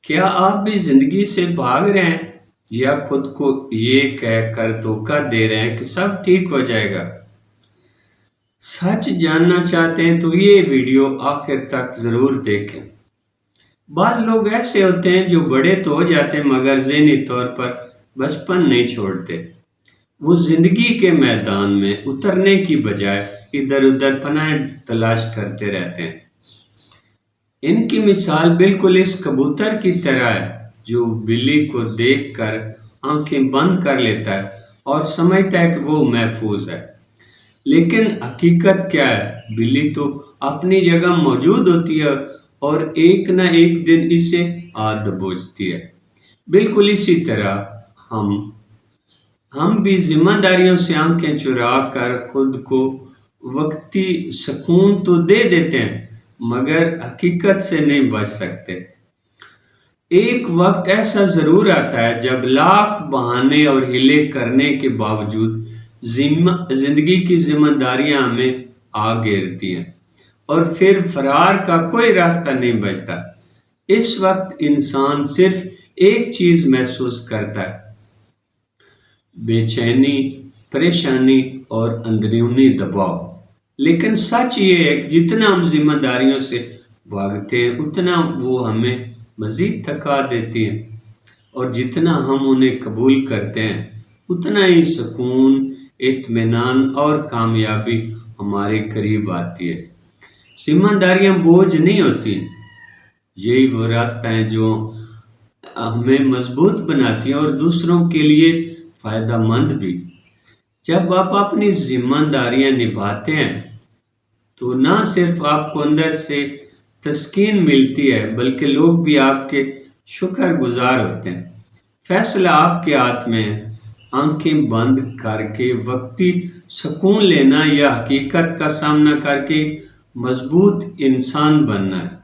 کیا آپ بھی زندگی سے بھاگ رہے ہیں یا خود کو یہ کہہ کر دھوکہ دے رہے ہیں کہ سب ٹھیک ہو جائے گا؟ سچ جاننا چاہتے ہیں تو یہ ویڈیو آخر تک ضرور دیکھیں۔ بعض لوگ ایسے ہوتے ہیں جو بڑے تو ہو جاتے ہیں مگر ذہنی طور پر بچپن نہیں چھوڑتے۔ وہ زندگی کے میدان میں اترنے کی بجائے ادھر ادھر پناہ تلاش کرتے رہتے ہیں۔ ان کی مثال بالکل اس کبوتر کی طرح ہے جو بلی کو دیکھ کر آنکھیں بند کر لیتا ہے اور سمجھتا ہے کہ وہ محفوظ ہے، لیکن حقیقت کیا ہے؟ بلی تو اپنی جگہ موجود ہوتی ہے اور ایک نہ ایک دن اسے آ دبوچتی ہے۔ بالکل اسی طرح ہم بھی ذمہ داریوں سے آنکھیں چرا کر خود کو وقتی سکون تو دے دیتے ہیں مگر حقیقت سے نہیں بچ سکتے۔ ایک وقت ایسا ضرور آتا ہے جب لاکھ بہانے اور ہیلے کرنے کے باوجود زندگی کی ذمہ داریاں ہمیں آ گھیرتی ہیں اور پھر فرار کا کوئی راستہ نہیں بچتا۔ اس وقت انسان صرف ایک چیز محسوس کرتا ہے: بے چینی، پریشانی اور اندرونی دباؤ۔ لیکن سچ یہ ہے کہ جتنا ہم ذمہ داریوں سے بھاگتے ہیں اتنا وہ ہمیں مزید تھکا دیتی ہیں، اور جتنا ہم انہیں قبول کرتے ہیں اتنا ہی سکون، اطمینان اور کامیابی ہمارے قریب آتی ہے۔ ذمہ داریاں بوجھ نہیں ہوتی، یہی وہ راستہ ہیں جو ہمیں مضبوط بناتی ہیں اور دوسروں کے لیے فائدہ مند بھی۔ جب آپ اپنی ذمہ داریاں نبھاتے ہیں تو نہ صرف آپ کو اندر سے تسکین ملتی ہے بلکہ لوگ بھی آپ کے شکر گزار ہوتے ہیں۔ فیصلہ آپ کے ہاتھ میں ہے، آنکھیں بند کر کے وقتی سکون لینا یا حقیقت کا سامنا کر کے مضبوط انسان بننا ہے۔